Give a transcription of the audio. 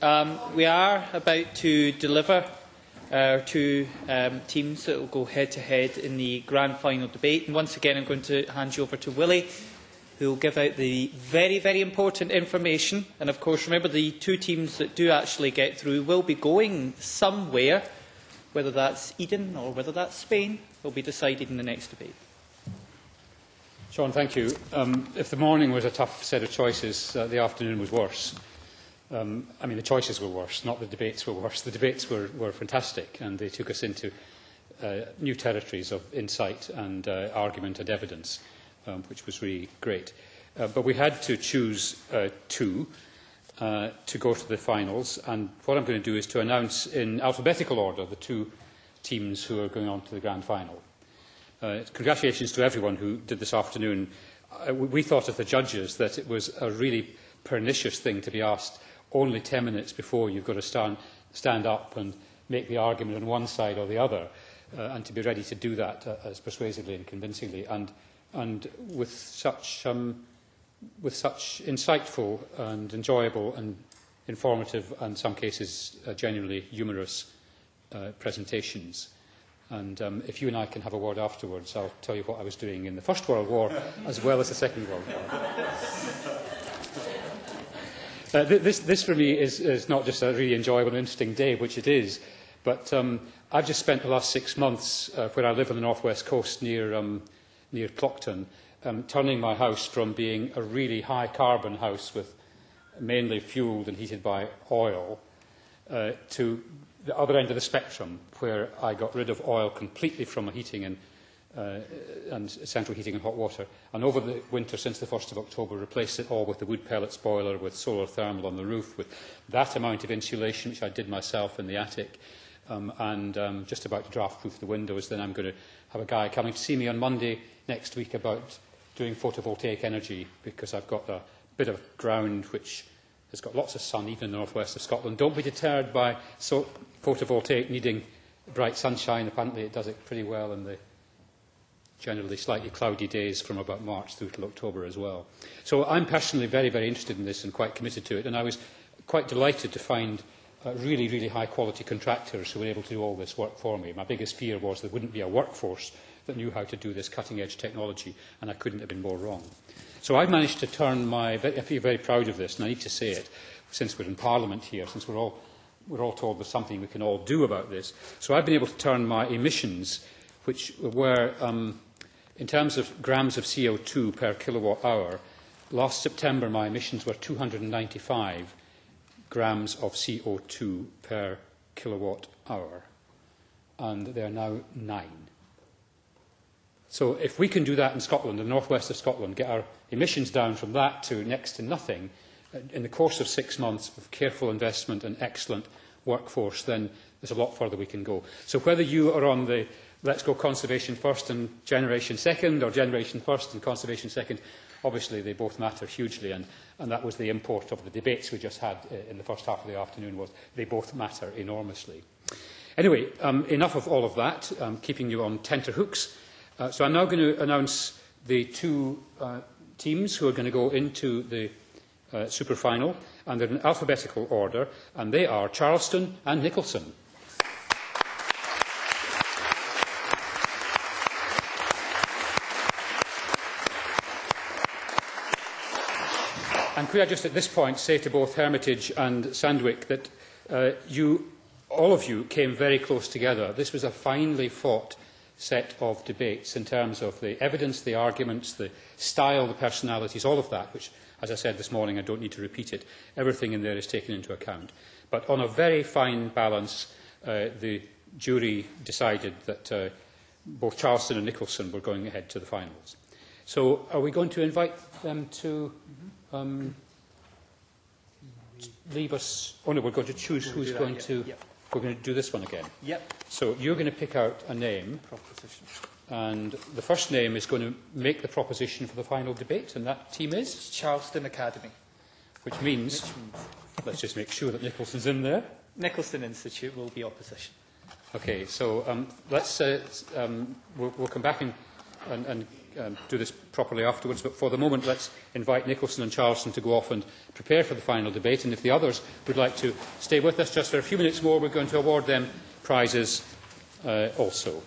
We are about to deliver our two teams that will go head-to-head in the grand final debate. And once again, I'm going to hand you over to Willie, who will give out the very, very important information. And of course, remember, the two teams that do actually get through will be going somewhere. Whether that's Eden or whether that's Spain will be decided in the next debate. Sean, thank you. If the morning was a tough set of choices, the afternoon was worse. I mean, the choices were worse, not the debates were worse. The debates were fantastic, and they took us into new territories of insight and argument and evidence, which was really great. But we had to choose two to go to the finals, and what I'm going to do is to announce in alphabetical order the two teams who are going on to the grand final. Congratulations to everyone who did this afternoon. We thought as the judges that it was a really pernicious thing to be asked only 10 minutes before you've got to stand up and make the argument on one side or the other, and to be ready to do that as persuasively and convincingly, and with such insightful and enjoyable and informative and in some cases genuinely humorous presentations. And if you and I can have a word afterwards, I'll tell you what I was doing in the First World War as well as the Second World War. This for me is not just a really enjoyable and interesting day, which it is, but I've just spent the last 6 months where I live on the northwest coast near Clockton, turning my house from being a really high carbon house with mainly fuelled and heated by oil to the other end of the spectrum, where I got rid of oil completely from my heating and central heating and hot water, and over the winter since the 1st of October replaced it all with the wood pellets boiler with solar thermal on the roof, with that amount of insulation which I did myself in the attic, and just about to draft-proof the windows. Then I'm going to have a guy coming to see me on Monday next week about doing photovoltaic energy, because I've got a bit of ground which has got lots of sun, even in the northwest of Scotland. Don't be deterred by photovoltaic needing bright sunshine. Apparently it does it pretty well in the generally slightly cloudy days from about March through till October as well. So I'm personally very, very interested in this and quite committed to it, and I was quite delighted to find really, really high-quality contractors who were able to do all this work for me. My biggest fear was there wouldn't be a workforce that knew how to do this cutting-edge technology, and I couldn't have been more wrong. So I've managed to turn I feel very proud of this, and I need to say it, since we're in Parliament here, since we're all told there's something we can all do about this. So I've been able to turn my emissions, which were, in terms of grams of CO2 per kilowatt hour, last September my emissions were 295 grams of CO2 per kilowatt hour, and they are now 9. So if we can do that in Scotland, in the northwest of Scotland, get our emissions down from that to next to nothing in the course of 6 months with careful investment and excellent workforce, then there's a lot further we can go. So whether you are on the let's go conservation first and generation second, or generation first and conservation second, obviously they both matter hugely, and that was the import of the debates we just had in the first half of the afternoon, was they both matter enormously. Anyway, enough of all of that, keeping you on tenterhooks. So I'm now going to announce the two teams who are going to go into the super final, and they're in alphabetical order, and they are Charleston and Nicholson. And could I just at this point say to both Hermitage and Sandwick that all of you came very close together. This was a finely fought set of debates in terms of the evidence, the arguments, the style, the personalities, all of that, which, as I said this morning, I don't need to repeat it. Everything in there is taken into account. But on a very fine balance, the jury decided that both Charleston and Nicholson were going ahead to the finals. So are we going to invite them to leave us? Oh no, we're going to choose who's going to... Yep. We're going to do this one again. Yep. So you're going to pick out a name. Proposition. And the first name is going to make the proposition for the final debate, and that team is? It's Charleston Academy. Which means, let's just make sure that Nicholson's in there. Nicholson Institute will be opposition. Okay, so we'll come back in and do this properly afterwards. But for the moment, let's invite Nicholson and Charleston to go off and prepare for the final debate. And if the others would like to stay with us just for a few minutes more, we're going to award them prizes also.